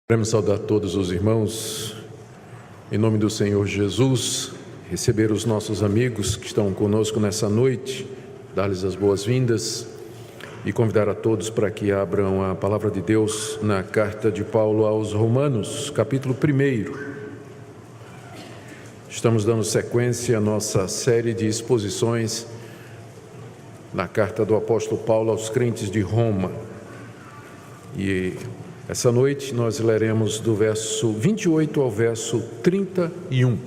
Queremos saudar todos os irmãos, em nome do Senhor Jesus, receber os nossos amigos que estão conosco nessa noite, dar-lhes as boas-vindas e convidar a todos para que abram a palavra de Deus na carta de Paulo aos Romanos, capítulo 1. Estamos dando sequência à nossa série de exposições na carta do apóstolo Paulo aos crentes de Roma. E essa noite nós leremos do verso 28 ao verso 31.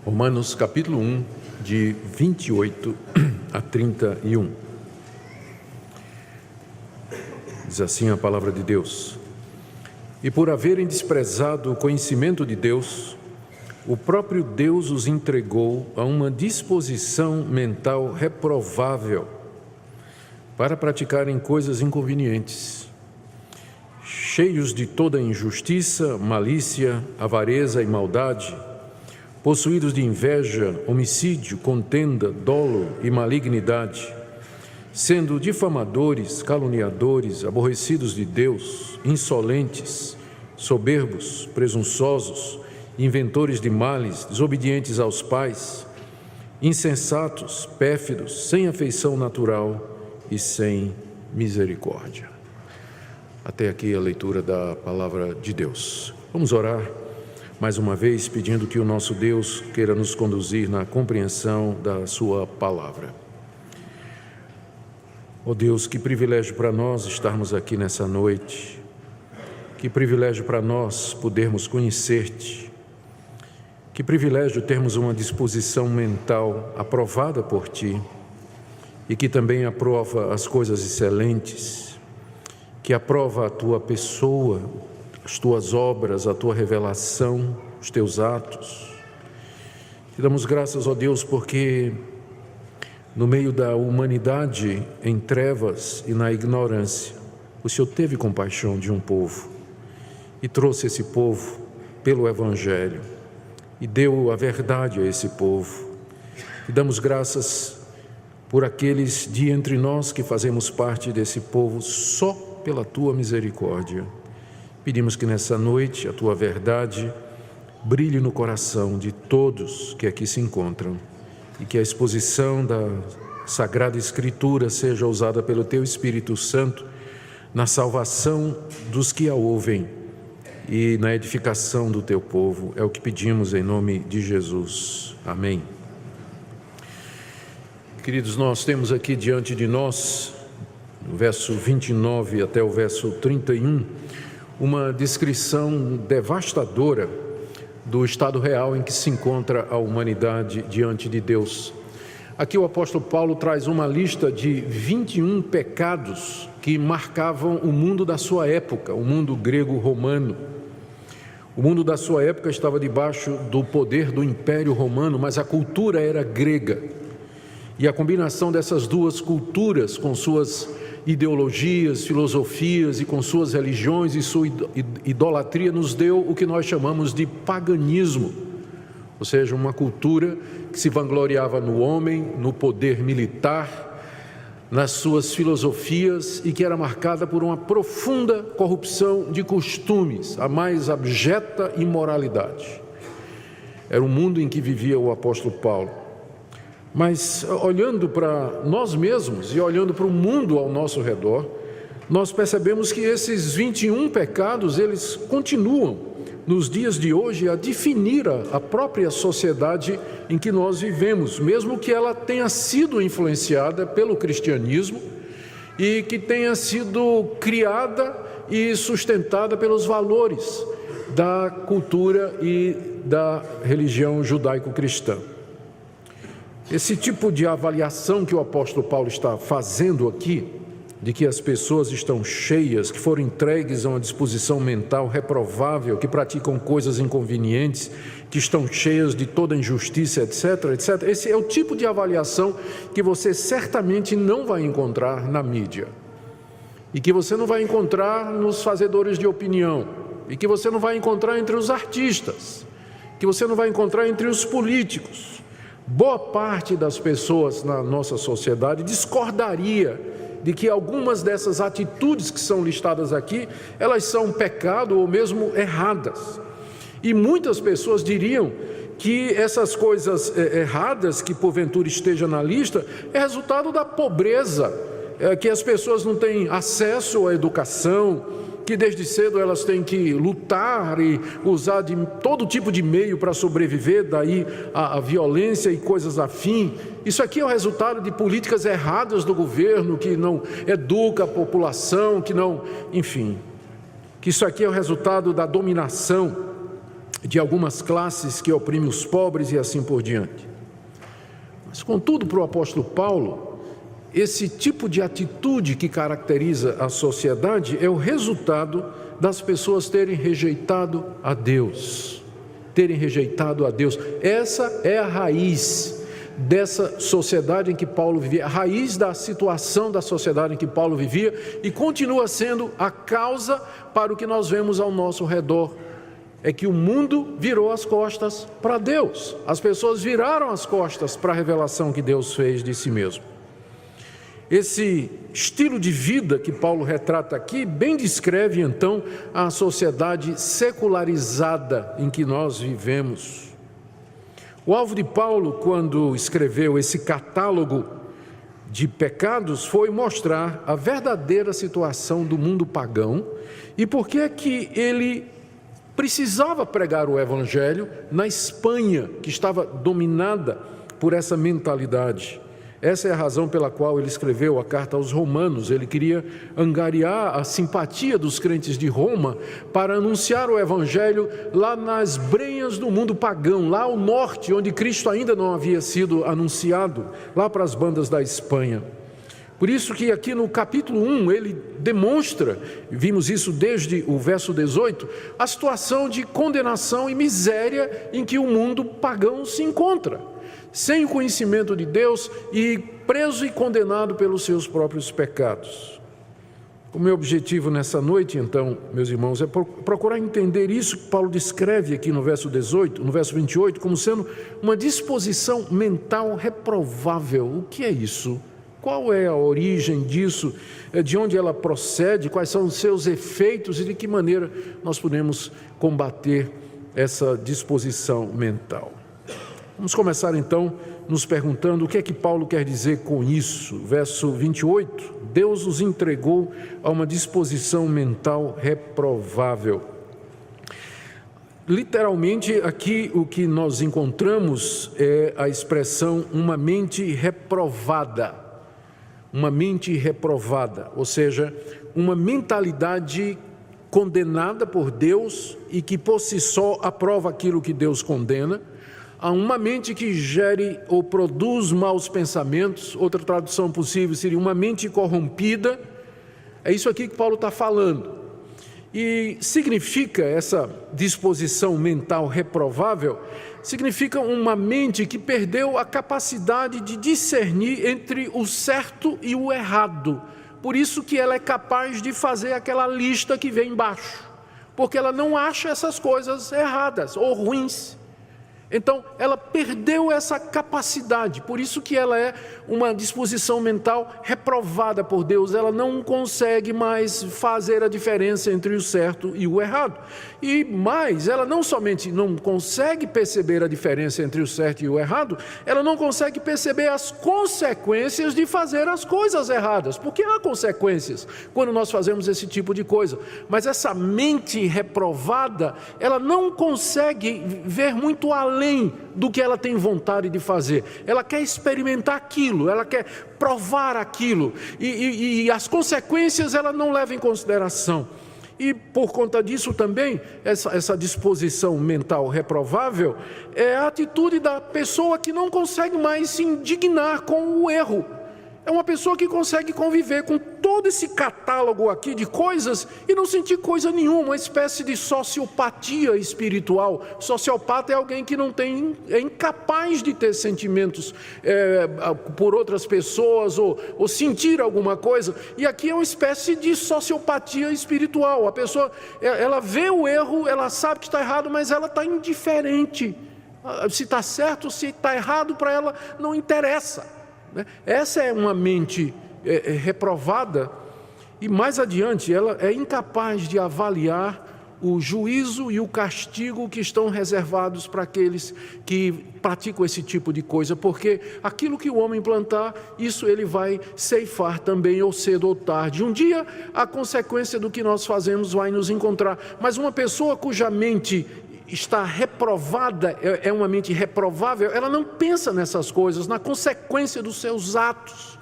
Romanos capítulo 1, de 28 a 31. Diz assim a palavra de Deus: E por haverem desprezado o conhecimento de Deus, o próprio Deus os entregou a uma disposição mental reprovável, para praticarem coisas inconvenientes, cheios de toda injustiça, malícia, avareza e maldade, possuídos de inveja, homicídio, contenda, dolo e malignidade, sendo difamadores, caluniadores, aborrecidos de Deus, insolentes, soberbos, presunçosos, inventores de males, desobedientes aos pais, insensatos, pérfidos, sem afeição natural e sem misericórdia. Até aqui a leitura da palavra de Deus. Vamos orar mais uma vez, pedindo que o nosso Deus queira nos conduzir na compreensão da sua palavra. Ó Deus, que privilégio para nós estarmos aqui nessa noite, que privilégio para nós podermos conhecer-te, que privilégio termos uma disposição mental aprovada por ti, e que também aprova as coisas excelentes, que aprova a tua pessoa, as tuas obras, a tua revelação, os teus atos. Te damos graças, ó Deus, porque no meio da humanidade em trevas e na ignorância, o Senhor teve compaixão de um povo e trouxe esse povo pelo Evangelho e deu a verdade a esse povo. Te damos graças por aqueles de entre nós que fazemos parte desse povo só pela tua misericórdia. Pedimos que nessa noite a tua verdade brilhe no coração de todos que aqui se encontram e que a exposição da Sagrada Escritura seja usada pelo teu Espírito Santo na salvação dos que a ouvem e na edificação do teu povo. É o que pedimos em nome de Jesus. Amém. Queridos, nós temos aqui diante de nós, no verso 29 até o verso 31, uma descrição devastadora do estado real em que se encontra a humanidade diante de Deus. Aqui o apóstolo Paulo traz uma lista de 21 pecados que marcavam o mundo da sua época, o mundo grego-romano. O mundo da sua época estava debaixo do poder do Império Romano, mas a cultura era grega. E a combinação dessas duas culturas, com suas ideologias, filosofias e com suas religiões e sua idolatria, nos deu o que nós chamamos de paganismo, ou seja, uma cultura que se vangloriava no homem, no poder militar, nas suas filosofias e que era marcada por uma profunda corrupção de costumes, a mais abjeta imoralidade. Era o mundo em que vivia o apóstolo Paulo. Mas olhando para nós mesmos e olhando para o mundo ao nosso redor, nós percebemos que esses 21 pecados, eles continuam nos dias de hoje a definir a própria sociedade em que nós vivemos, mesmo que ela tenha sido influenciada pelo cristianismo e que tenha sido criada e sustentada pelos valores da cultura e da religião judaico-cristã. Esse tipo de avaliação que o apóstolo Paulo está fazendo aqui, de que as pessoas estão cheias, que foram entregues a uma disposição mental reprovável, que praticam coisas inconvenientes, que estão cheias de toda injustiça, etc., etc. Esse é o tipo de avaliação que você certamente não vai encontrar na mídia, e que você não vai encontrar nos fazedores de opinião, e que você não vai encontrar entre os artistas, que você não vai encontrar entre os políticos. Boa parte das pessoas na nossa sociedade discordaria de que algumas dessas atitudes que são listadas aqui, elas são pecado ou mesmo erradas. E muitas pessoas diriam que essas coisas erradas que porventura esteja na lista é resultado da pobreza, que as pessoas não têm acesso à educação, que desde cedo elas têm que lutar e usar de todo tipo de meio para sobreviver, daí a violência e coisas afim. Isso aqui é o resultado de políticas erradas do governo, que não educa a população, que não, enfim, que isso aqui é o resultado da dominação de algumas classes que oprimem os pobres e assim por diante. Mas, contudo, para o apóstolo Paulo, esse tipo de atitude que caracteriza a sociedade é o resultado das pessoas terem rejeitado a Deus. Terem rejeitado a Deus. Essa é a raiz dessa sociedade em que Paulo vivia, a raiz da situação da sociedade em que Paulo vivia, e continua sendo a causa para o que nós vemos ao nosso redor. É que o mundo virou as costas para Deus. As pessoas viraram as costas para a revelação que Deus fez de si mesmo. Esse estilo de vida que Paulo retrata aqui bem descreve então a sociedade secularizada em que nós vivemos. O alvo de Paulo, quando escreveu esse catálogo de pecados, foi mostrar a verdadeira situação do mundo pagão e por que é que ele precisava pregar o evangelho na Espanha, que estava dominada por essa mentalidade. Essa é a razão pela qual ele escreveu a carta aos Romanos. Ele queria angariar a simpatia dos crentes de Roma para anunciar o evangelho lá nas brenhas do mundo pagão, lá ao norte, onde Cristo ainda não havia sido anunciado, lá para as bandas da Espanha. Por isso que aqui no capítulo 1 ele demonstra, vimos isso desde o verso 18, a situação de condenação e miséria em que o mundo pagão se encontra, sem o conhecimento de Deus e preso e condenado pelos seus próprios pecados. O meu objetivo nessa noite, então, meus irmãos, é procurar entender isso que Paulo descreve aqui no verso 18, no verso 28, como sendo uma disposição mental reprovável. O que é isso? Qual é a origem disso? De onde ela procede? Quais são os seus efeitos e de que maneira nós podemos combater essa disposição mental? Vamos começar então nos perguntando o que é que Paulo quer dizer com isso. Verso 28, Deus os entregou a uma disposição mental reprovável. Literalmente aqui o que nós encontramos é a expressão uma mente reprovada. Uma mente reprovada, ou seja, uma mentalidade condenada por Deus e que por si só aprova aquilo que Deus condena, a uma mente que gere ou produz maus pensamentos. Outra tradução possível seria uma mente corrompida. É isso aqui que Paulo está falando. E significa essa disposição mental reprovável, significa uma mente que perdeu a capacidade de discernir entre o certo e o errado. Por isso que ela é capaz de fazer aquela lista que vem embaixo, porque ela não acha essas coisas erradas ou ruins. Então, ela perdeu essa capacidade, por isso que ela é uma disposição mental reprovada por Deus. Ela não consegue mais fazer a diferença entre o certo e o errado. E mais, ela não somente não consegue perceber a diferença entre o certo e o errado, ela não consegue perceber as consequências de fazer as coisas erradas, porque há consequências quando nós fazemos esse tipo de coisa. Mas essa mente reprovada, ela não consegue ver muito além do que ela tem vontade de fazer. Ela quer experimentar aquilo, ela quer provar aquilo, e as consequências ela não leva em consideração. E por conta disso também, essa disposição mental reprovável é a atitude da pessoa que não consegue mais se indignar com o erro. É uma pessoa que consegue conviver com todo esse catálogo aqui de coisas e não sentir coisa nenhuma, uma espécie de sociopatia espiritual. Sociopata é alguém que é incapaz de ter sentimentos por outras pessoas ou sentir alguma coisa. E aqui é uma espécie de sociopatia espiritual. A pessoa, ela vê o erro, ela sabe que está errado, mas ela está indiferente. Se está certo, se está errado, para ela não interessa. Essa é uma mente reprovada, e mais adiante ela é incapaz de avaliar o juízo e o castigo que estão reservados para aqueles que praticam esse tipo de coisa, porque aquilo que o homem plantar, isso ele vai ceifar também, ou cedo ou tarde. Um dia a consequência do que nós fazemos vai nos encontrar, mas uma pessoa cuja mente está reprovada, é uma mente reprovável, ela não pensa nessas coisas, na consequência dos seus atos.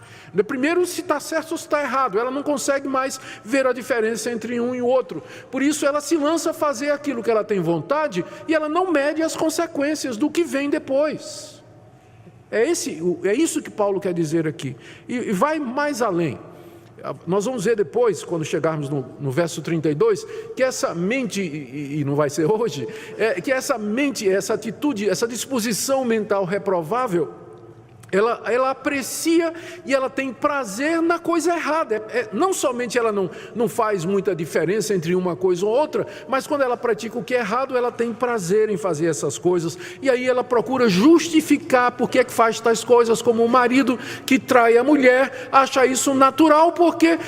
Primeiro, se está certo ou se está errado, ela não consegue mais ver a diferença entre um e o outro. Por isso ela se lança a fazer aquilo que ela tem vontade e ela não mede as consequências do que vem depois. É isso que Paulo quer dizer aqui. E vai mais além. Nós vamos ver depois, quando chegarmos no verso 32, que essa mente, e não vai ser hoje, que essa mente, essa atitude, essa disposição mental reprovável, ela aprecia e ela tem prazer na coisa errada. Não somente ela não faz muita diferença entre uma coisa ou outra, mas quando ela pratica o que é errado, ela tem prazer em fazer essas coisas. E aí ela procura justificar por que é que faz tais coisas, como o marido que trai a mulher, acha isso natural porque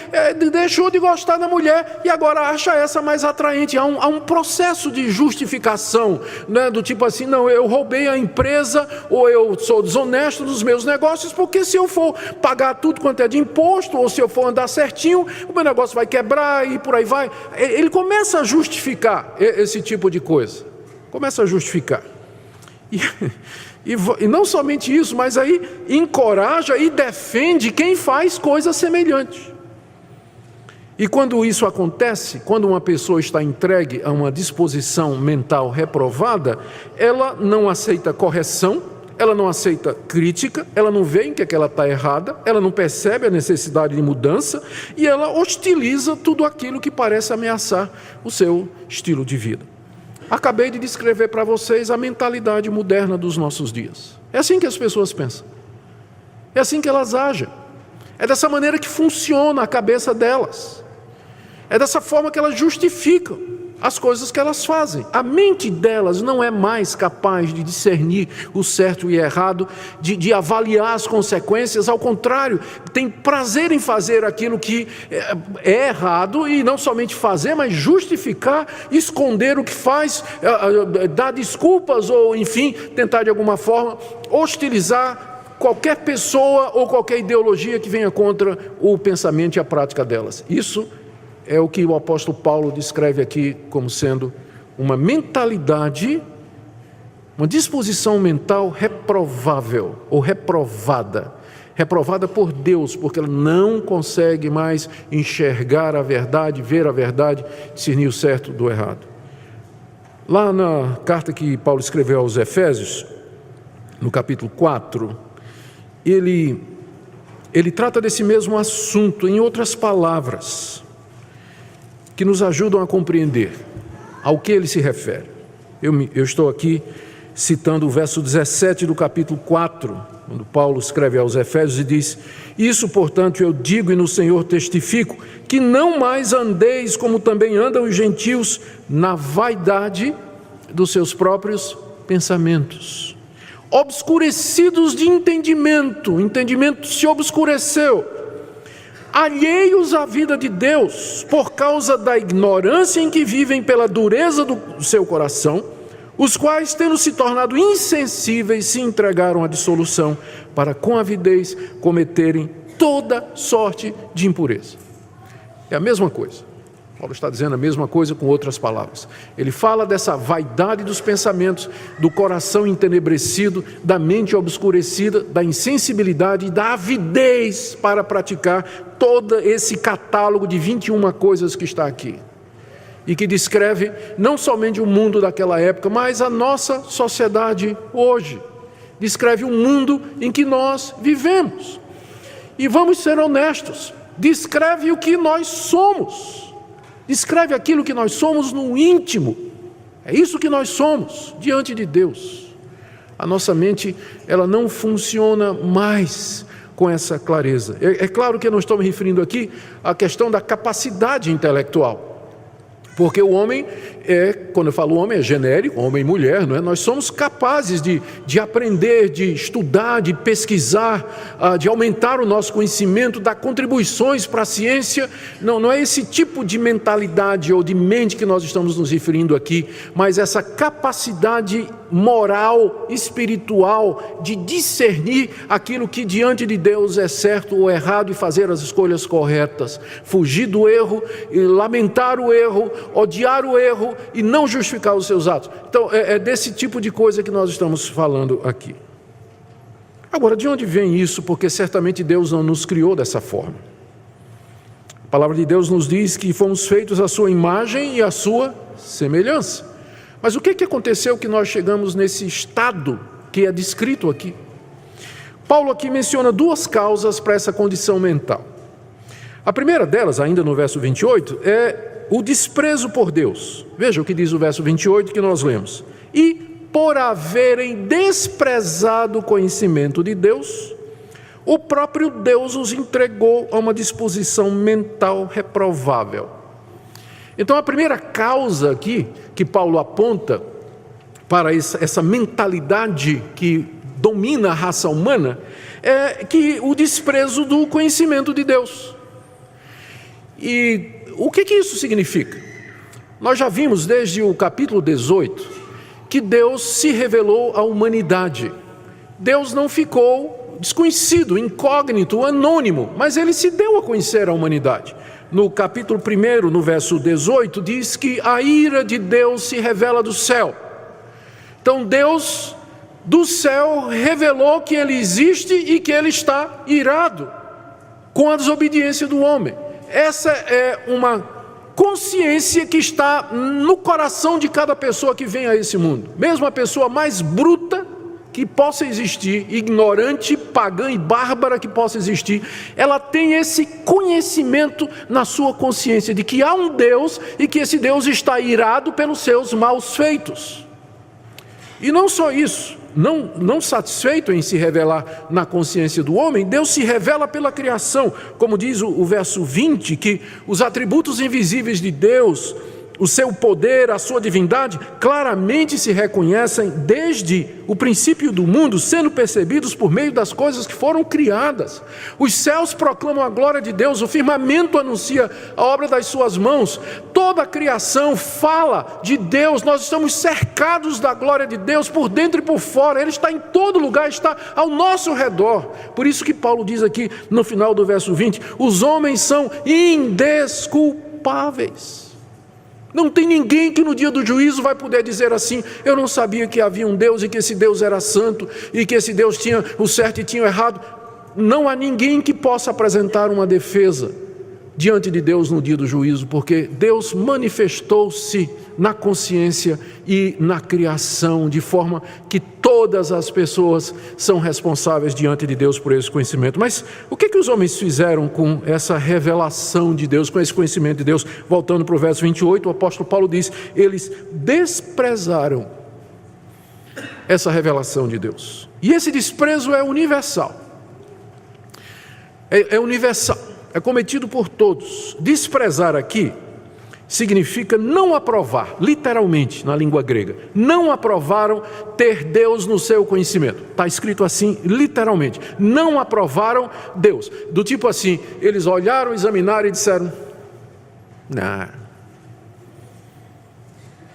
deixou de gostar da mulher e agora acha essa mais atraente. Há um processo de justificação, né? Do tipo assim, não, eu roubei a empresa ou eu sou desonesto nos meus negócios, porque se eu for pagar tudo quanto é de imposto, ou se eu for andar certinho, o meu negócio vai quebrar e por aí vai. Ele começa a justificar esse tipo de coisa. Começa a justificar. E não somente isso, mas aí encoraja e defende quem faz coisa semelhante. E quando isso acontece, quando uma pessoa está entregue a uma disposição mental reprovada, ela não aceita correção, ela não aceita crítica, ela não vê em que ela está errada, ela não percebe a necessidade de mudança e ela hostiliza tudo aquilo que parece ameaçar o seu estilo de vida. Acabei de descrever para vocês a mentalidade moderna dos nossos dias. É assim que as pessoas pensam. É assim que elas agem. É dessa maneira que funciona a cabeça delas. É dessa forma que elas justificam as coisas que elas fazem. A mente delas não é mais capaz de discernir o certo e errado, de avaliar as consequências. Ao contrário, tem prazer em fazer aquilo que é errado, e não somente fazer, mas justificar, esconder o que faz, dar desculpas ou, enfim, tentar de alguma forma hostilizar qualquer pessoa ou qualquer ideologia que venha contra o pensamento e a prática delas. Isso é o que o apóstolo Paulo descreve aqui como sendo uma mentalidade, uma disposição mental reprovável ou reprovada. Reprovada por Deus, porque ela não consegue mais enxergar a verdade, ver a verdade, discernir o certo do errado. Lá na carta que Paulo escreveu aos Efésios, no capítulo 4, ele trata desse mesmo assunto em outras palavras, que nos ajudam a compreender ao que ele se refere. Eu estou aqui citando o verso 17 do capítulo 4, quando Paulo escreve aos Efésios e diz: isso, portanto, eu digo e no Senhor testifico, que não mais andeis como também andam os gentios, na vaidade dos seus próprios pensamentos, obscurecidos de entendimento, o entendimento se obscureceu, alheios à vida de Deus, por causa da ignorância em que vivem pela dureza do seu coração, os quais, tendo se tornado insensíveis, se entregaram à dissolução, para com avidez cometerem toda sorte de impureza. É a mesma coisa. Paulo está dizendo a mesma coisa com outras palavras. Ele fala dessa vaidade dos pensamentos, do coração entenebrecido, da mente obscurecida, da insensibilidade e da avidez para praticar todo esse catálogo de 21 coisas que está aqui. E que descreve não somente o mundo daquela época, mas a nossa sociedade hoje. Descreve o mundo em que nós vivemos. E vamos ser honestos, descreve o que nós somos. Descreve aquilo que nós somos no íntimo. É isso que nós somos diante de Deus. A nossa mente, ela não funciona mais com essa clareza. É claro que eu não estou me referindo aqui à questão da capacidade intelectual. Porque o homem quando eu falo homem, é genérico, homem e mulher, não é? Nós somos capazes de aprender, de estudar, de pesquisar, de aumentar o nosso conhecimento, dar contribuições para a ciência. Não é esse tipo de mentalidade ou de mente que nós estamos nos referindo aqui, mas essa capacidade moral, espiritual, de discernir aquilo que diante de Deus é certo ou errado e fazer as escolhas corretas, fugir do erro, lamentar o erro, odiar o erro e não justificar os seus atos. Então é desse tipo de coisa que nós estamos falando aqui. Agora, de onde vem isso? Porque certamente Deus não nos criou dessa forma. A palavra de Deus nos diz que fomos feitos à sua imagem e à sua semelhança. Mas o que aconteceu que nós chegamos nesse estado que é descrito aqui? Paulo aqui menciona duas causas para essa condição mental. A primeira delas, ainda no verso 28, é o desprezo por Deus. Veja o que diz o verso 28 que nós lemos. E por haverem desprezado o conhecimento de Deus, o próprio Deus os entregou a uma disposição mental reprovável. Então a primeira causa aqui que Paulo aponta para essa mentalidade que domina a raça humana é que o desprezo do conhecimento de Deus. E o que isso significa? Nós já vimos desde o capítulo 18 que Deus se revelou à humanidade. Deus não ficou desconhecido, incógnito, anônimo, mas Ele se deu a conhecer à humanidade. No capítulo 1, no verso 18, diz que a ira de Deus se revela do céu. Então Deus do céu revelou que Ele existe e que Ele está irado com a desobediência do homem. Essa é uma consciência que está no coração de cada pessoa que vem a esse mundo. Mesmo a pessoa mais bruta que possa existir, ignorante, pagã e bárbara que possa existir, ela tem esse conhecimento na sua consciência de que há um Deus e que esse Deus está irado pelos seus maus feitos. E não só isso, não satisfeito em se revelar na consciência do homem, Deus se revela pela criação, como diz o verso 20, que os atributos invisíveis de Deus, o seu poder, a sua divindade, claramente se reconhecem desde o princípio do mundo, sendo percebidos por meio das coisas que foram criadas. Os céus proclamam a glória de Deus, o firmamento anuncia a obra das suas mãos, toda a criação fala de Deus, nós estamos cercados da glória de Deus por dentro e por fora, Ele está em todo lugar, está ao nosso redor. Por isso que Paulo diz aqui no final do verso 20, os homens são indesculpáveis. Não tem ninguém que no dia do juízo vai poder dizer assim, eu não sabia que havia um Deus e que esse Deus era santo e que esse Deus tinha o certo e tinha o errado. Não há ninguém que possa apresentar uma defesa diante de Deus no dia do juízo, porque Deus manifestou-se na consciência e na criação, de forma que todas as pessoas são responsáveis diante de Deus por esse conhecimento. Mas o que os homens fizeram com essa revelação de Deus, com esse conhecimento de Deus? Voltando para o verso 28, o apóstolo Paulo diz, eles desprezaram essa revelação de Deus. E esse desprezo é universal. É universal. É cometido por todos. Desprezar aqui significa não aprovar, literalmente na língua grega. Não aprovaram ter Deus no seu conhecimento. Está escrito assim, literalmente. Não aprovaram Deus. Do tipo assim, eles olharam, examinaram e disseram,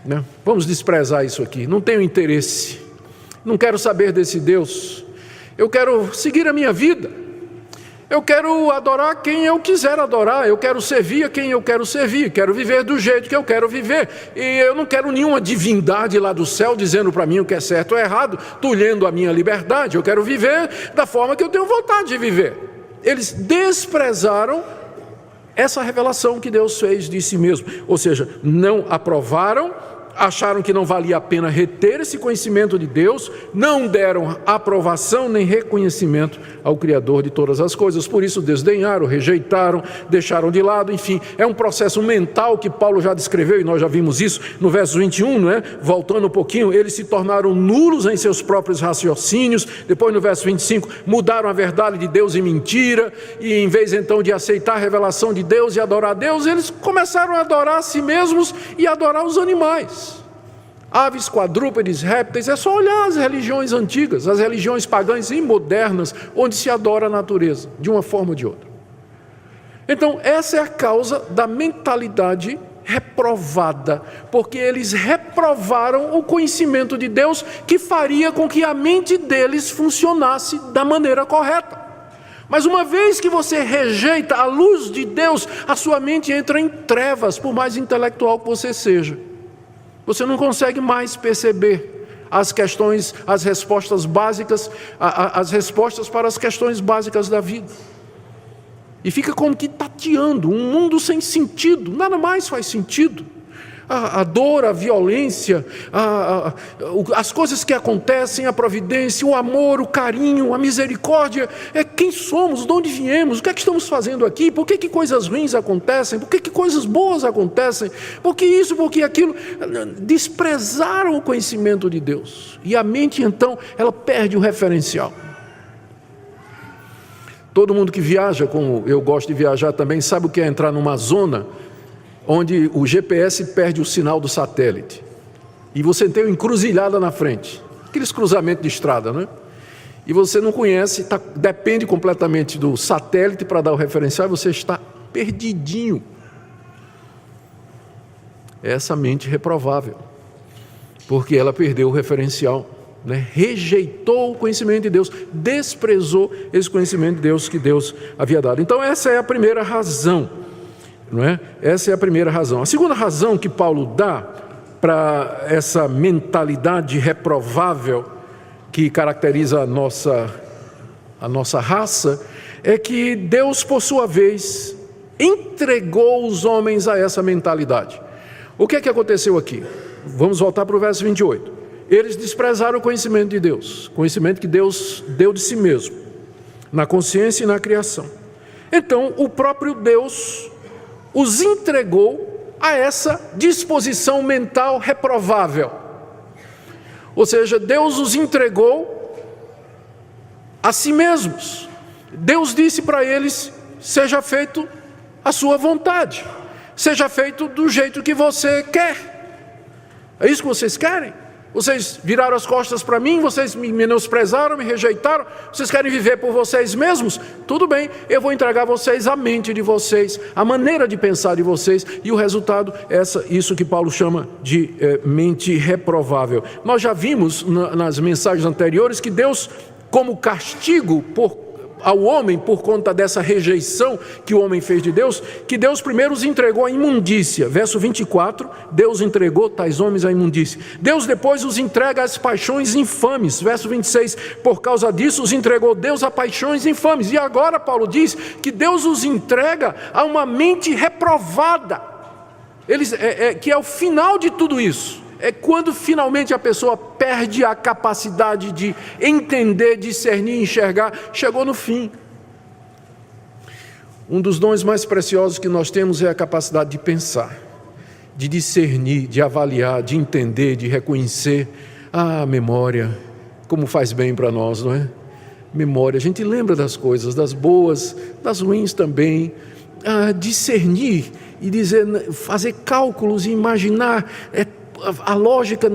não, vamos desprezar isso aqui, não tenho interesse, não quero saber desse Deus, eu quero seguir a minha vida. Eu quero adorar quem eu quiser adorar, eu quero servir a quem eu quero servir, quero viver do jeito que eu quero viver, e eu não quero nenhuma divindade lá do céu dizendo para mim o que é certo ou errado, tolhendo a minha liberdade, eu quero viver da forma que eu tenho vontade de viver. Eles desprezaram essa revelação que Deus fez de si mesmo, ou seja, não aprovaram acharam que não valia a pena reter esse conhecimento de Deus, não deram aprovação nem reconhecimento ao Criador de todas as coisas, por isso desdenharam, rejeitaram, deixaram de lado, enfim, é um processo mental que Paulo já descreveu, e nós já vimos isso no verso 21, não é? Voltando um pouquinho, eles se tornaram nulos em seus próprios raciocínios, depois no verso 25, mudaram a verdade de Deus em mentira, e em vez então de aceitar a revelação de Deus e adorar a Deus, eles começaram a adorar a si mesmos e adorar os animais. Aves, quadrúpedes, répteis, é só olhar as religiões antigas, as religiões pagãs e modernas, onde se adora a natureza, de uma forma ou de outra. Então, essa é a causa da mentalidade reprovada, porque eles reprovaram o conhecimento de Deus que faria com que a mente deles funcionasse da maneira correta. Mas uma vez que você rejeita a luz de Deus, a sua mente entra em trevas, por mais intelectual que você seja. Você não consegue mais perceber as questões, as respostas básicas, as respostas para as questões básicas da vida. E fica como que tateando, um mundo sem sentido, nada mais faz sentido. A dor, a violência, as coisas que acontecem, a providência, o amor, o carinho, a misericórdia, é quem somos, de onde viemos, o que é que estamos fazendo aqui, por que coisas ruins acontecem, por que coisas boas acontecem, por que isso, por que aquilo. Desprezaram o conhecimento de Deus, e a mente então, ela perde o referencial. Todo mundo que viaja, como eu gosto de viajar também, sabe o que é entrar numa zona onde o GPS perde o sinal do satélite, e você tem uma encruzilhada na frente, aqueles cruzamentos de estrada, né? E você não conhece, depende completamente do satélite para dar o referencial, e você está perdidinho. Essa mente reprovável, porque ela perdeu o referencial, né? Rejeitou o conhecimento de Deus, desprezou esse conhecimento de Deus que Deus havia dado. Então essa é a primeira razão. Não é? Essa é a primeira razão. A segunda razão que Paulo dá para essa mentalidade reprovável que caracteriza a nossa raça é que Deus, por sua vez, entregou os homens a essa mentalidade. O que é que aconteceu aqui? Vamos voltar para o verso 28. Eles desprezaram o conhecimento de Deus, conhecimento que Deus deu de si mesmo, na consciência e na criação. Então, o próprio Deus os entregou a essa disposição mental reprovável. Ou seja, Deus os entregou a si mesmos. Deus disse para eles: seja feito a sua vontade, seja feito do jeito que você quer. É isso que vocês querem? Vocês viraram as costas para mim, vocês me menosprezaram, me rejeitaram, vocês querem viver por vocês mesmos? Tudo bem, eu vou entregar a vocês a mente de vocês, a maneira de pensar de vocês, e o resultado é isso que Paulo chama de mente reprovável. Nós já vimos nas mensagens anteriores que Deus, como castigo ao homem por conta dessa rejeição que o homem fez de Deus, que Deus primeiro os entregou à imundícia. Verso 24, Deus entregou tais homens à imundícia. Deus depois os entrega às paixões infames. Verso 26, por causa disso os entregou Deus a paixões infames. E agora Paulo diz que Deus os entrega a uma mente reprovada. Que é o final de tudo isso. É quando finalmente a pessoa perde a capacidade de entender, discernir, enxergar, chegou no fim. Um dos dons mais preciosos que nós temos é a capacidade de pensar, de discernir, de avaliar, de entender, de reconhecer. A memória, como faz bem para nós, não é? Memória, a gente lembra das coisas, das boas, das ruins também. Discernir e fazer cálculos e imaginar a lógica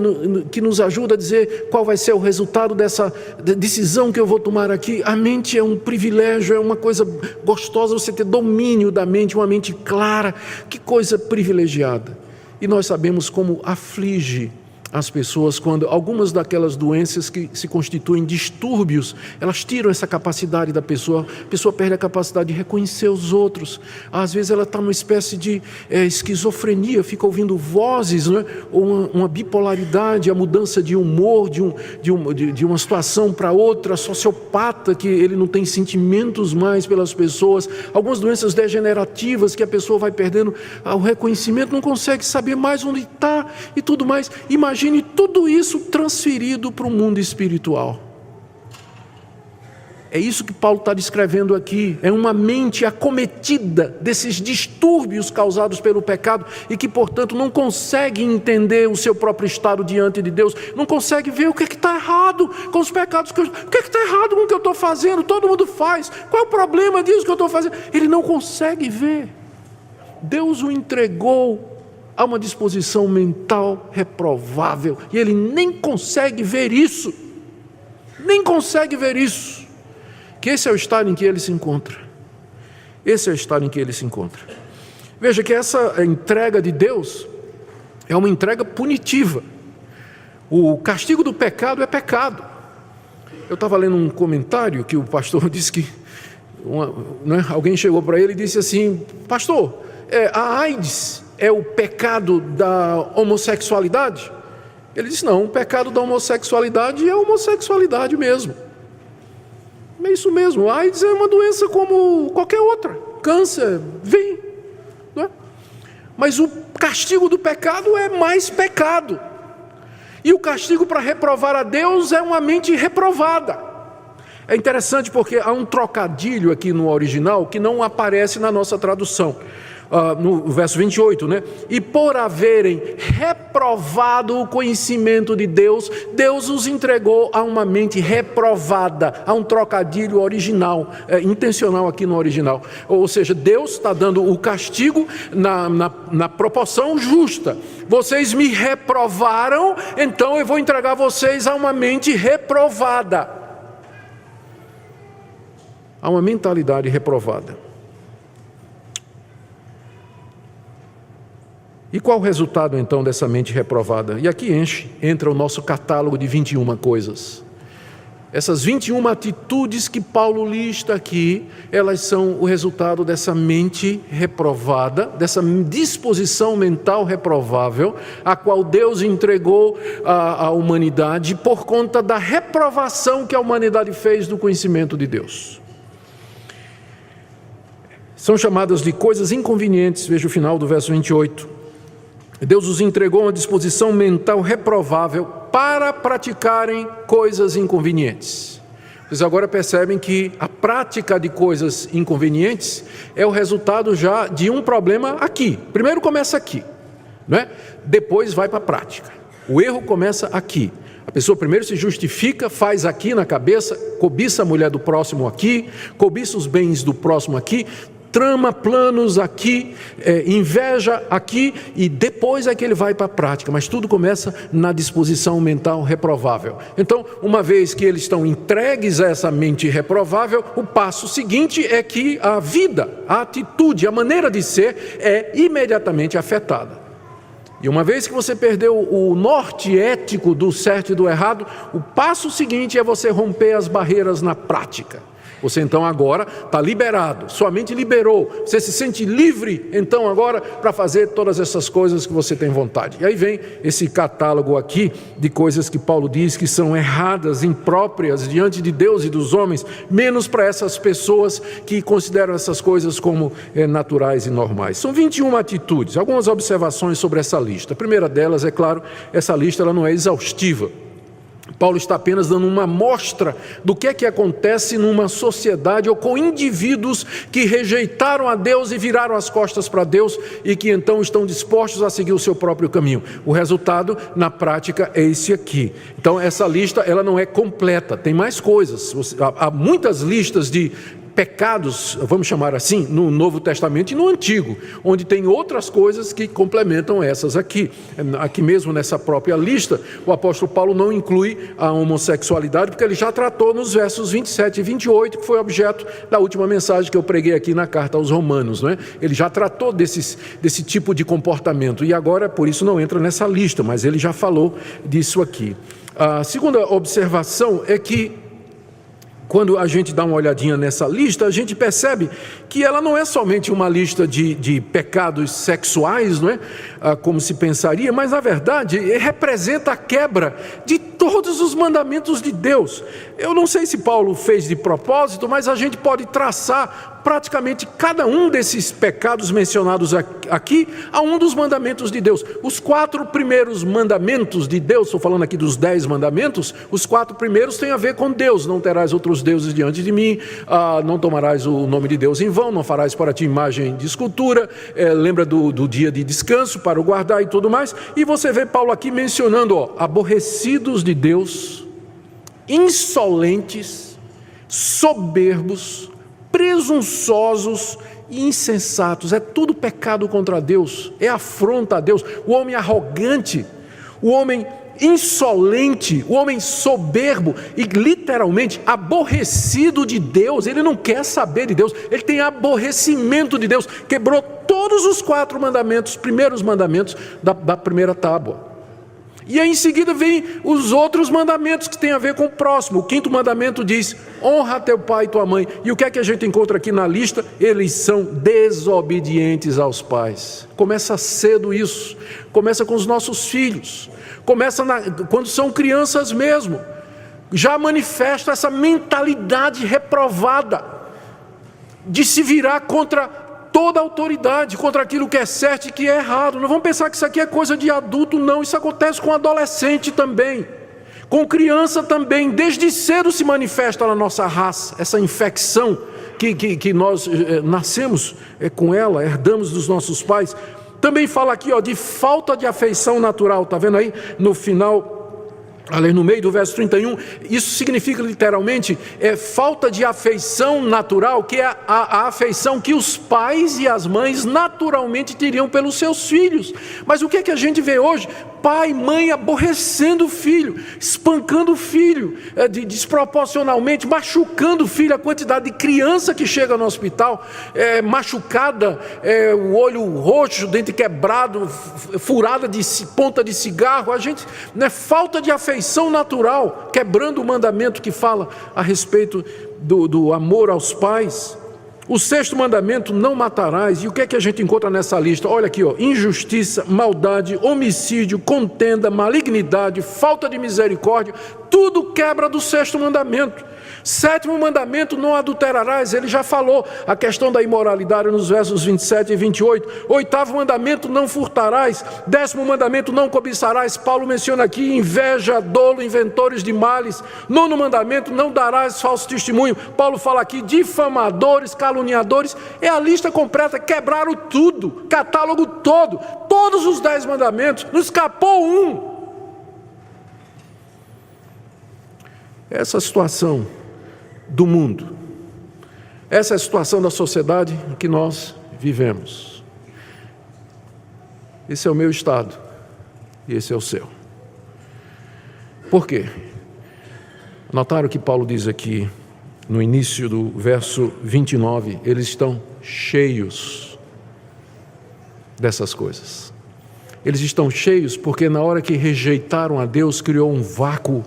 que nos ajuda a dizer qual vai ser o resultado dessa decisão que eu vou tomar aqui. A mente é um privilégio, é uma coisa gostosa você ter domínio da mente, uma mente clara, que coisa privilegiada. E nós sabemos como aflige as pessoas quando algumas daquelas doenças que se constituem distúrbios, elas tiram essa capacidade da pessoa, a pessoa perde a capacidade de reconhecer os outros. Às vezes ela está numa espécie de esquizofrenia, fica ouvindo vozes, não é? Ou uma bipolaridade, a mudança de humor de uma situação para outra, sociopata, que ele não tem sentimentos mais pelas pessoas, algumas doenças degenerativas que a pessoa vai perdendo o reconhecimento, não consegue saber mais onde está, e tudo mais. Imagine tudo isso transferido para o mundo espiritual. É isso que Paulo está descrevendo aqui. É uma mente acometida desses distúrbios causados pelo pecado e que, portanto, não consegue entender o seu próprio estado diante de Deus, não consegue ver o que está errado com os pecados, o que está errado com o que eu estou fazendo, todo mundo faz, qual é o problema disso que eu estou fazendo? Ele não consegue ver. Deus o entregou a uma disposição mental reprovável e ele nem consegue ver isso, nem consegue ver isso. Que esse é o estado em que ele se encontra. Esse é o estado em que ele se encontra. Veja que essa entrega de Deus é uma entrega punitiva. O castigo do pecado é pecado. Eu estava lendo um comentário que o pastor disse que alguém chegou para ele e disse assim: pastor, a AIDS é o pecado da homossexualidade? Ele disse: não, o pecado da homossexualidade é a homossexualidade mesmo. É isso mesmo, a AIDS é uma doença como qualquer outra, câncer, vem, não é? Mas o castigo do pecado é mais pecado, e o castigo para reprovar a Deus é uma mente reprovada. É interessante porque há um trocadilho aqui no original que não aparece na nossa tradução. No verso 28, né? E por haverem reprovado o conhecimento de Deus, Deus os entregou a uma mente reprovada. Há um trocadilho original, intencional aqui no original. Ou seja, Deus está dando o castigo na proporção justa. Vocês me reprovaram, então eu vou entregar vocês a uma mente reprovada. A uma mentalidade reprovada. E qual o resultado então dessa mente reprovada? E aqui entra o nosso catálogo de 21 coisas. Essas 21 atitudes que Paulo lista aqui, elas são o resultado dessa mente reprovada, dessa disposição mental reprovável, a qual Deus entregou à humanidade por conta da reprovação que a humanidade fez do conhecimento de Deus. São chamadas de coisas inconvenientes, veja o final do verso 28. Deus os entregou a uma disposição mental reprovável para praticarem coisas inconvenientes. Vocês agora percebem que a prática de coisas inconvenientes é o resultado já de um problema aqui. Primeiro começa aqui, não é? Depois vai para a prática. O erro começa aqui. A pessoa primeiro se justifica, faz aqui na cabeça, cobiça a mulher do próximo aqui, cobiça os bens do próximo aqui, trama planos aqui, inveja aqui, e depois é que ele vai para a prática, mas tudo começa na disposição mental reprovável. Então, uma vez que eles estão entregues a essa mente reprovável, o passo seguinte é que a vida, a atitude, a maneira de ser é imediatamente afetada. E uma vez que você perdeu o norte ético do certo e do errado, o passo seguinte é você romper as barreiras na prática. Você então agora está liberado, sua mente liberou, você se sente livre então agora para fazer todas essas coisas que você tem vontade. E aí vem esse catálogo aqui de coisas que Paulo diz que são erradas, impróprias diante de Deus e dos homens, menos para essas pessoas que consideram essas coisas como naturais e normais. São 21 atitudes, algumas observações sobre essa lista. A primeira delas, é claro, essa lista ela não é exaustiva. Paulo está apenas dando uma amostra do que é que acontece numa sociedade ou com indivíduos que rejeitaram a Deus e viraram as costas para Deus e que então estão dispostos a seguir o seu próprio caminho. O resultado, na prática, é esse aqui. Então, essa lista ela não é completa, tem mais coisas. Há muitas listas de pecados, vamos chamar assim, no Novo Testamento e no Antigo, onde tem outras coisas que complementam essas aqui. Aqui mesmo nessa própria lista, o apóstolo Paulo não inclui a homossexualidade, porque ele já tratou nos versos 27 e 28, que foi objeto da última mensagem que eu preguei aqui na carta aos Romanos, não é? Ele já tratou desse tipo de comportamento, e agora por isso não entra nessa lista, mas ele já falou disso aqui. A segunda observação é que quando a gente dá uma olhadinha nessa lista, a gente percebe que ela não é somente uma lista de pecados sexuais, não é? Como se pensaria, mas na verdade representa a quebra de todos os mandamentos de Deus. Eu não sei se Paulo fez de propósito, mas a gente pode traçar praticamente cada um desses pecados mencionados aqui a um dos mandamentos de Deus. Os 4 primeiros mandamentos de Deus, estou falando aqui dos 10 mandamentos, os 4 primeiros têm a ver com Deus. Não terás outros deuses diante de mim, não tomarás o nome de Deus em vão, não farás para ti imagem de escultura, lembra do dia de descanso para o guardar e tudo mais. E você vê Paulo aqui mencionando, aborrecidos de Deus, insolentes, soberbos, presunçosos e insensatos. É tudo pecado contra Deus, é afronta a Deus. O homem arrogante, o homem insolente, o homem soberbo e literalmente aborrecido de Deus. Ele não quer saber de Deus, ele tem aborrecimento de Deus. Quebrou todos os 4 mandamentos, primeiros mandamentos da primeira tábua. E aí em seguida vem os outros mandamentos que têm a ver com o próximo. O 5º mandamento diz: honra teu pai e tua mãe. E o que é que a gente encontra aqui na lista? Eles são desobedientes aos pais. Começa cedo isso, começa com os nossos filhos, começa quando são crianças mesmo. Já manifesta essa mentalidade reprovada de se virar contra toda autoridade, contra aquilo que é certo e que é errado. Não vamos pensar que isso aqui é coisa de adulto, não. Isso acontece com adolescente também, com criança também. Desde cedo se manifesta na nossa raça essa infecção que nós nascemos com ela, herdamos dos nossos pais. Também fala aqui de falta de afeição natural. Está vendo aí no final? Ali no meio do verso 31, isso significa literalmente falta de afeição natural, que é a afeição que os pais e as mães naturalmente teriam pelos seus filhos. Mas o que é que a gente vê hoje? Pai e mãe aborrecendo o filho, espancando o filho, desproporcionalmente, machucando o filho. A quantidade de criança que chega no hospital, machucada, o olho roxo, dente quebrado, furada de ponta de cigarro. A gente, falta de afeição natural, quebrando o mandamento que fala a respeito do amor aos pais. O 6º mandamento: não matarás. E o que é que a gente encontra nessa lista? Olha aqui, injustiça, maldade, homicídio, contenda, malignidade, falta de misericórdia. Tudo quebra do 6º mandamento. 7º mandamento: não adulterarás. Ele já falou a questão da imoralidade nos versos 27 e 28. 8º mandamento: não furtarás. 10º mandamento: não cobiçarás. Paulo menciona aqui inveja, dolo, inventores de males. 9º mandamento: não darás falso testemunho. Paulo fala aqui difamadores, caluniadores. É a lista completa. Quebraram tudo, catálogo todo, todos os 10 mandamentos. Não escapou um. Essa situação do mundo, essa é a situação da sociedade em que nós vivemos. Esse é o meu estado e esse é o seu. Por quê? Notaram que Paulo diz aqui no início do verso 29, eles estão cheios dessas coisas. Eles estão cheios porque na hora que rejeitaram a Deus, criou um vácuo.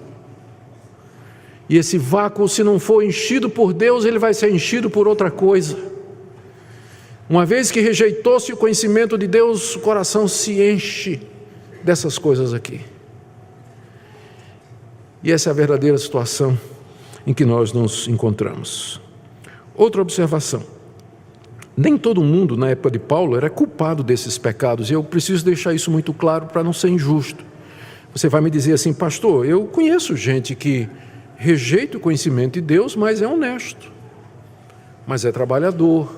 E esse vácuo, se não for enchido por Deus, ele vai ser enchido por outra coisa. Uma vez que rejeitou-se o conhecimento de Deus, o coração se enche dessas coisas aqui. E essa é a verdadeira situação em que nós nos encontramos. Outra observação: nem todo mundo na época de Paulo era culpado desses pecados, e eu preciso deixar isso muito claro para não ser injusto. Você vai me dizer assim: pastor, eu conheço gente que rejeita o conhecimento de Deus, mas é honesto, mas é trabalhador,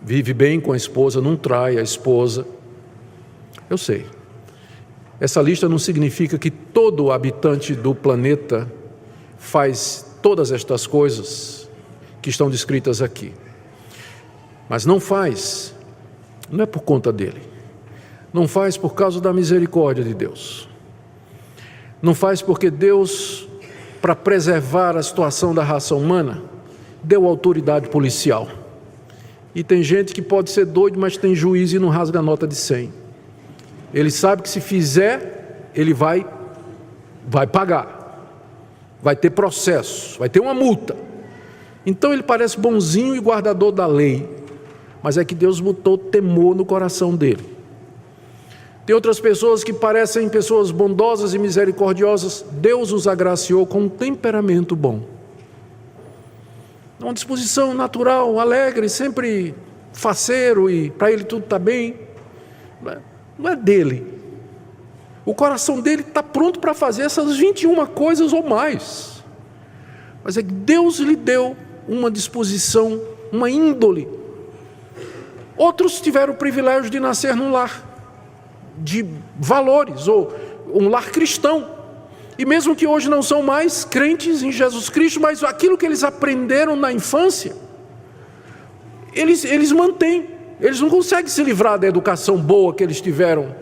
vive bem com a esposa, não trai a esposa. Eu sei. Essa lista não significa que todo habitante do planeta faz todas estas coisas que estão descritas aqui. Mas não faz, não é por conta dele. Não faz por causa da misericórdia de Deus. Não faz porque Deus, para preservar a situação da raça humana, deu autoridade policial. E tem gente que pode ser doido, mas tem juízo e não rasga a nota de 100. Ele sabe que se fizer, ele vai pagar, vai ter processo, vai ter uma multa. Então ele parece bonzinho e guardador da lei, mas é que Deus botou temor no coração dele. Tem outras pessoas que parecem pessoas bondosas e misericordiosas. Deus os agraciou com um temperamento bom. Uma disposição natural, alegre, sempre faceiro e para ele tudo está bem. Não é dele. O coração dele está pronto para fazer essas 21 coisas ou mais. Mas é que Deus lhe deu uma disposição, uma índole. Outros tiveram o privilégio de nascer num lar de valores, ou um lar cristão. E mesmo que hoje não são mais crentes em Jesus Cristo, mas aquilo que eles aprenderam na infância, eles mantêm. Eles não conseguem se livrar da educação boa que eles tiveram.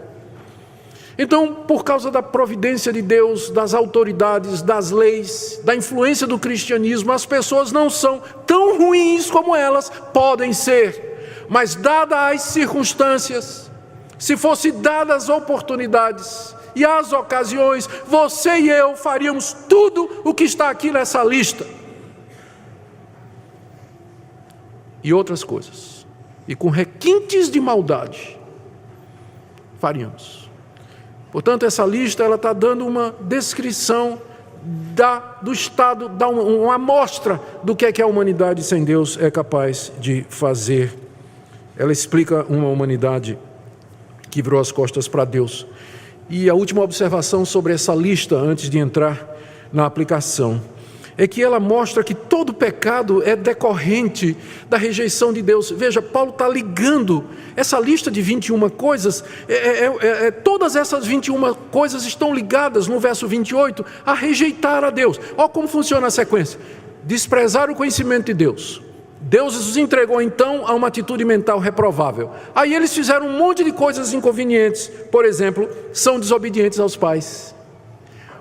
Então, por causa da providência de Deus, das autoridades, das leis, da influência do cristianismo, as pessoas não são tão ruins como elas podem ser. Mas dadas as circunstâncias, se fossem dadas as oportunidades e as ocasiões, você e eu faríamos tudo o que está aqui nessa lista. E outras coisas. E com requintes de maldade, faríamos. Portanto, essa lista ela está dando uma descrição do estado, dá uma amostra do que é que a humanidade sem Deus é capaz de fazer. Ela explica uma humanidade que virou as costas para Deus. E a última observação sobre essa lista, antes de entrar na aplicação, é que ela mostra que todo pecado é decorrente da rejeição de Deus. Veja, Paulo está ligando essa lista de 21 coisas, todas essas 21 coisas estão ligadas no verso 28 a rejeitar a Deus. Olha como funciona a sequência: desprezar o conhecimento de Deus. Deus os entregou então a uma atitude mental reprovável. Aí eles fizeram um monte de coisas inconvenientes. Por exemplo, são desobedientes aos pais.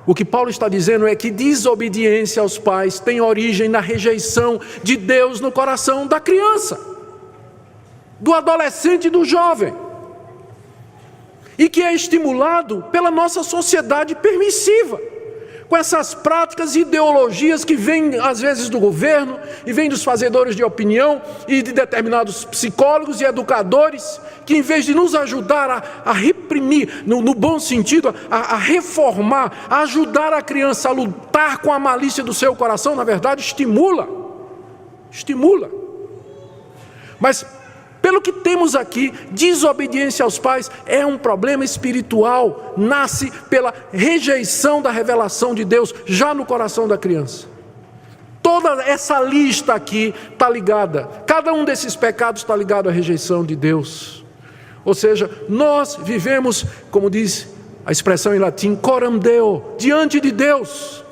O que Paulo está dizendo é que desobediência aos pais tem origem na rejeição de Deus no coração da criança, do adolescente e do jovem, e que é estimulado pela nossa sociedade permissiva, com essas práticas e ideologias que vêm às vezes do governo, e vêm dos fazedores de opinião, e de determinados psicólogos e educadores, que em vez de nos ajudar a reprimir, no bom sentido, a reformar, a ajudar a criança a lutar com a malícia do seu coração, na verdade estimula. Mas pelo que temos aqui, desobediência aos pais é um problema espiritual, nasce pela rejeição da revelação de Deus já no coração da criança. Toda essa lista aqui está ligada, cada um desses pecados está ligado à rejeição de Deus. Ou seja, nós vivemos, como diz a expressão em latim, coram Deo, diante de Deus.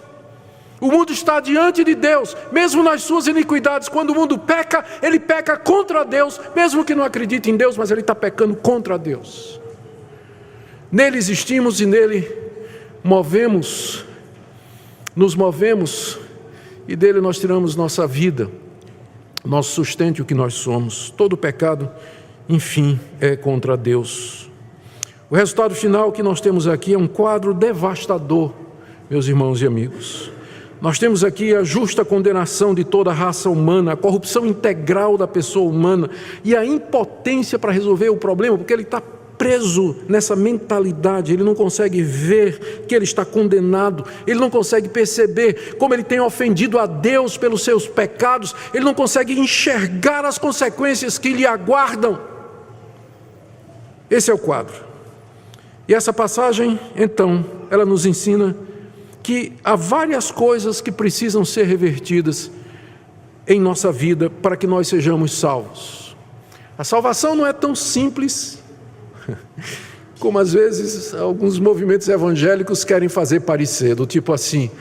O mundo está diante de Deus, mesmo nas suas iniquidades. Quando o mundo peca, ele peca contra Deus, mesmo que não acredite em Deus, mas ele está pecando contra Deus. Nele existimos e nele nos movemos, e dele nós tiramos nossa vida, nosso sustento e o que nós somos. Todo pecado, enfim, é contra Deus. O resultado final que nós temos aqui é um quadro devastador, meus irmãos e amigos. Nós temos aqui a justa condenação de toda a raça humana, a corrupção integral da pessoa humana e a impotência para resolver o problema, porque ele está preso nessa mentalidade, ele não consegue ver que ele está condenado, ele não consegue perceber como ele tem ofendido a Deus pelos seus pecados, ele não consegue enxergar as consequências que lhe aguardam. Esse é o quadro. E essa passagem, então, ela nos ensina que há várias coisas que precisam ser revertidas em nossa vida para que nós sejamos salvos. A salvação não é tão simples como às vezes alguns movimentos evangélicos querem fazer parecer, do tipo assim: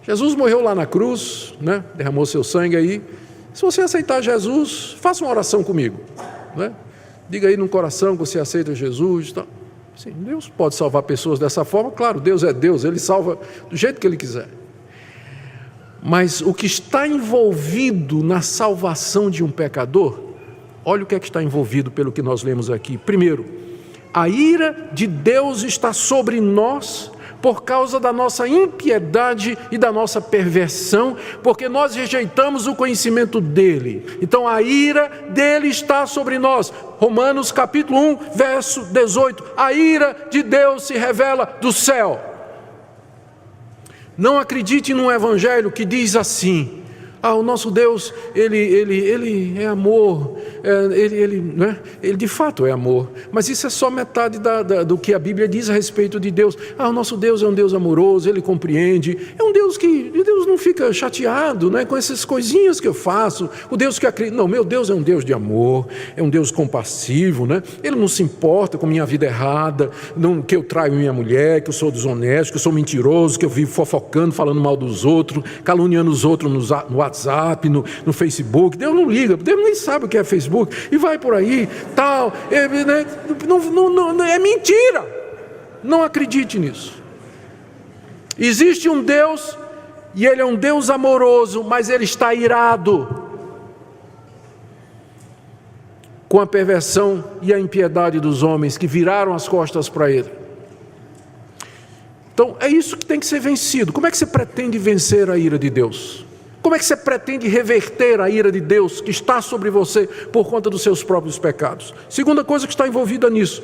Jesus morreu lá na cruz, né? Derramou seu sangue aí. Se você aceitar Jesus, faça uma oração comigo, né? Diga aí no coração que você aceita Jesus, tá? Sim, Deus pode salvar pessoas dessa forma, claro, Deus é Deus, Ele salva do jeito que Ele quiser. Mas o que está envolvido na salvação de um pecador, olha o que é que está envolvido pelo que nós lemos aqui. Primeiro, a ira de Deus está sobre nós por causa da nossa impiedade e da nossa perversão, porque nós rejeitamos o conhecimento dele. Então a ira dele está sobre nós. Romanos capítulo 1, verso 18. A ira de Deus se revela do céu. Não acredite num evangelho que diz assim: o nosso Deus, ele é amor, né? Ele de fato é amor, mas isso é só metade do que a Bíblia diz a respeito de Deus. O nosso Deus é um Deus amoroso, Ele compreende, é um Deus Deus não fica chateado, né, com essas coisinhas que eu faço. O Deus que acredita, não, meu Deus é um Deus de amor, é um Deus compassivo, né? Ele não se importa com minha vida errada, que eu traio minha mulher, que eu sou desonesto, que eu sou mentiroso, que eu vivo fofocando, falando mal dos outros, caluniando os outros no WhatsApp, no Facebook. Deus não liga, Deus nem sabe o que é Facebook, e vai por aí, tal, é mentira. Não acredite nisso. Existe um Deus, e Ele é um Deus amoroso, mas Ele está irado com a perversão e a impiedade dos homens que viraram as costas para Ele. Então é isso que tem que ser vencido. Como é que você pretende vencer a ira de Deus? Como é que você pretende reverter a ira de Deus que está sobre você por conta dos seus próprios pecados? Segunda coisa que está envolvida nisso: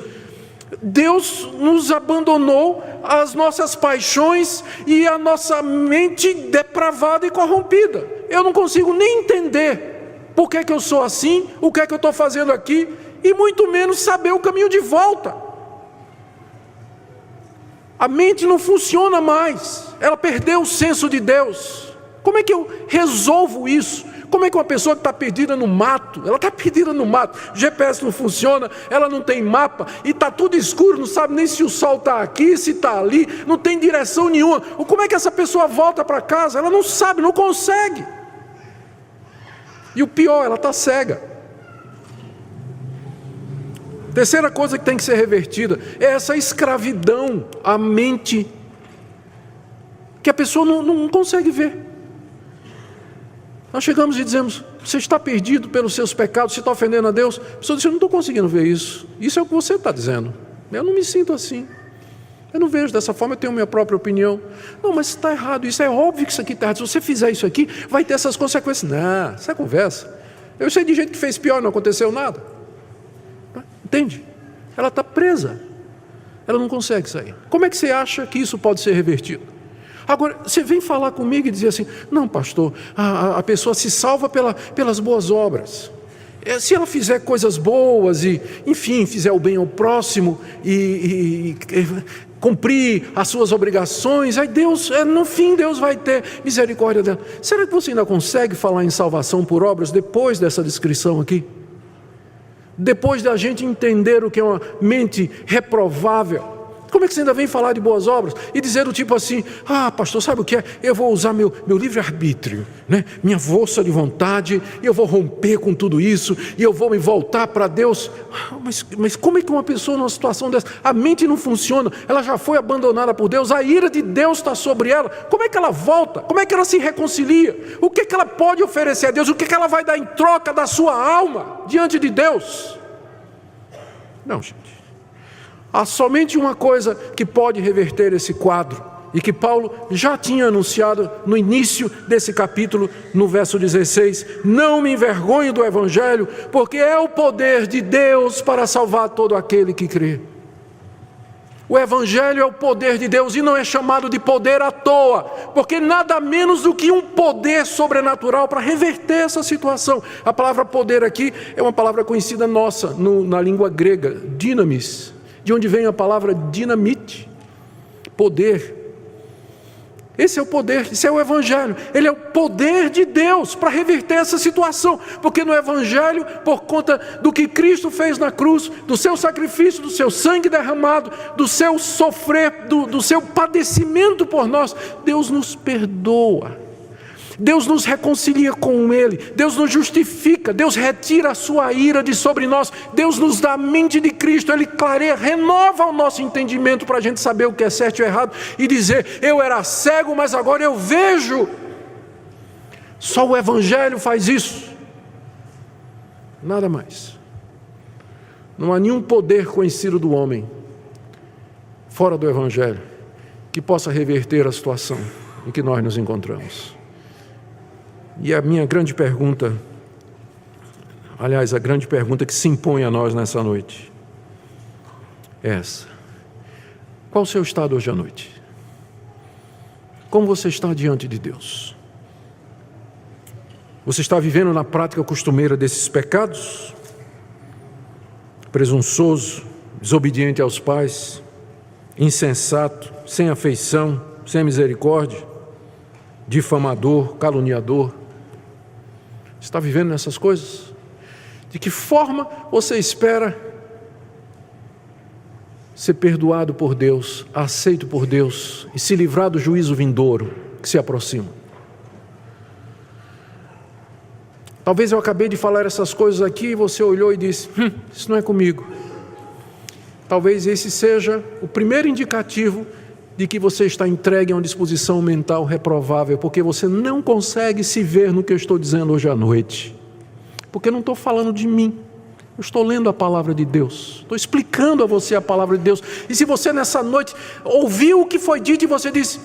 Deus nos abandonou às nossas paixões e à nossa mente depravada e corrompida. Eu não consigo nem entender por que eu sou assim, o que é que eu estou fazendo aqui, e muito menos saber o caminho de volta. A mente não funciona mais, ela perdeu o senso de Deus. Como é que eu resolvo isso? Como é que uma pessoa que está perdida no mato, ela está perdida no mato, o GPS não funciona, ela não tem mapa, e está tudo escuro, não sabe nem se o sol está aqui, se está ali, não tem direção nenhuma. Como é que essa pessoa volta para casa? Ela não sabe, não consegue. E o pior, ela está cega. Terceira coisa que tem que ser revertida é essa escravidão à mente, que a pessoa não consegue ver. Nós chegamos e dizemos: você está perdido pelos seus pecados, você está ofendendo a Deus. A pessoa diz: eu não estou conseguindo ver isso. Isso é o que você está dizendo. Eu não me sinto assim. Eu não vejo dessa forma, eu tenho minha própria opinião. Não, mas está errado, isso é óbvio que isso aqui está errado. Se você fizer isso aqui, vai ter essas consequências. Não, essa é conversa. Eu sei de gente que fez pior, não aconteceu nada. Entende? Ela está presa. Ela não consegue sair. Como é que você acha que isso pode ser revertido? Agora, você vem falar comigo e dizer assim: não, pastor, a pessoa se salva pelas boas obras. Se ela fizer coisas boas e, enfim, fizer o bem ao próximo e cumprir as suas obrigações, aí Deus, no fim, Deus vai ter misericórdia dela. Será que você ainda consegue falar em salvação por obras depois dessa descrição aqui? Depois da gente entender o que é uma mente reprovável? Como é que você ainda vem falar de boas obras e dizer do tipo assim: pastor, sabe o que é? Eu vou usar meu livre-arbítrio, né? Minha força de vontade, e eu vou romper com tudo isso, e eu vou me voltar para Deus. Mas como é que uma pessoa numa situação dessa, a mente não funciona, ela já foi abandonada por Deus, a ira de Deus está sobre ela, como é que ela volta? Como é que ela se reconcilia? O que é que ela pode oferecer a Deus? O que é que ela vai dar em troca da sua alma diante de Deus? Não, gente. Há somente uma coisa que pode reverter esse quadro, e que Paulo já tinha anunciado no início desse capítulo, no verso 16: não me envergonho do Evangelho, porque é o poder de Deus para salvar todo aquele que crê. O Evangelho é o poder de Deus, e não é chamado de poder à toa, porque nada menos do que um poder sobrenatural para reverter essa situação. A palavra poder aqui é uma palavra conhecida nossa, na língua grega, dinamis, de onde vem a palavra dinamite, poder. Esse é o poder, esse é o Evangelho. Ele é o poder de Deus para reverter essa situação, porque no Evangelho, por conta do que Cristo fez na cruz, do seu sacrifício, do seu sangue derramado, do seu sofrer, do seu padecimento por nós, Deus nos perdoa. Deus nos reconcilia com Ele, Deus nos justifica, Deus retira a sua ira de sobre nós, Deus nos dá a mente de Cristo, Ele clareia, renova o nosso entendimento para a gente saber o que é certo e errado e dizer: eu era cego, mas agora eu vejo. Só o Evangelho faz isso, nada mais. Não há nenhum poder conhecido do homem, fora do Evangelho, que possa reverter a situação em que nós nos encontramos. E a minha grande pergunta, aliás, a grande pergunta que se impõe a nós nessa noite é essa: qual o seu estado hoje à noite? Como você está diante de Deus? Você está vivendo na prática costumeira desses pecados? Presunçoso, desobediente aos pais, insensato, sem afeição, sem misericórdia, difamador, caluniador? Está vivendo nessas coisas? De que forma você espera ser perdoado por Deus, aceito por Deus e se livrar do juízo vindouro que se aproxima? Talvez eu acabei de falar essas coisas aqui e você olhou e disse: isso não é comigo. Talvez esse seja o primeiro indicativo de que você está entregue a uma disposição mental reprovável, porque você não consegue se ver no que eu estou dizendo hoje à noite. Porque eu não estou falando de mim, eu estou lendo a palavra de Deus, estou explicando a você a palavra de Deus. E se você nessa noite ouviu o que foi dito e você disse: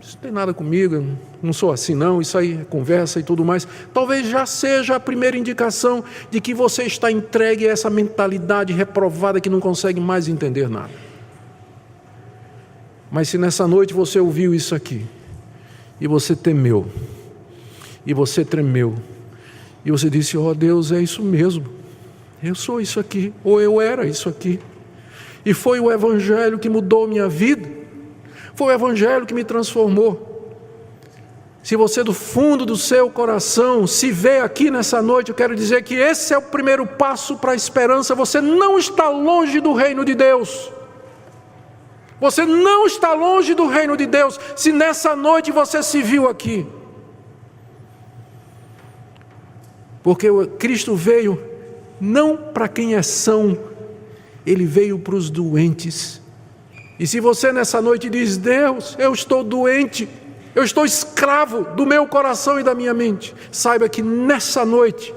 isso não tem nada comigo, eu não sou assim não, isso aí é conversa e tudo mais, talvez já seja a primeira indicação de que você está entregue a essa mentalidade reprovada que não consegue mais entender nada. Mas se nessa noite você ouviu isso aqui, e você temeu, e você tremeu, e você disse: ó Deus, é isso mesmo, eu sou isso aqui, ou eu era isso aqui, e foi o Evangelho que mudou minha vida, foi o Evangelho que me transformou. Se você do fundo do seu coração se vê aqui nessa noite, eu quero dizer que esse é o primeiro passo para a esperança. Você não está longe do reino de Deus. Você não está longe do reino de Deus, se nessa noite você se viu aqui. Porque Cristo veio não para quem é são, Ele veio para os doentes. E se você nessa noite diz: Deus, eu estou doente, eu estou escravo do meu coração e da minha mente, saiba que nessa noite,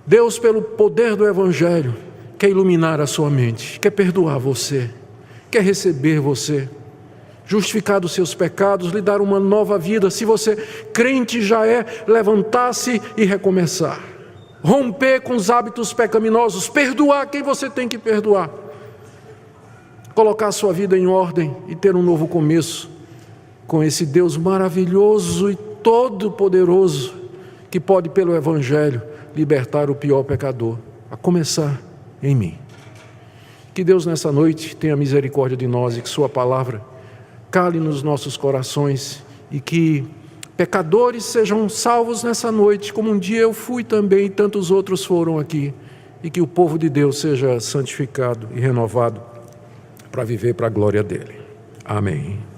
Deus, pelo poder do Evangelho, quer iluminar a sua mente, quer perdoar você, quer receber você, justificar dos seus pecados, lhe dar uma nova vida. Se você crente já é, levantar-se e recomeçar, romper com os hábitos pecaminosos, perdoar quem você tem que perdoar, colocar a sua vida em ordem e ter um novo começo com esse Deus maravilhoso e todo-poderoso que pode pelo Evangelho libertar o pior pecador, a começar em mim. Que Deus nessa noite tenha misericórdia de nós e que sua palavra cale nos nossos corações e que pecadores sejam salvos nessa noite, como um dia eu fui também e tantos outros foram aqui, e que o povo de Deus seja santificado e renovado para viver para a glória dele. Amém.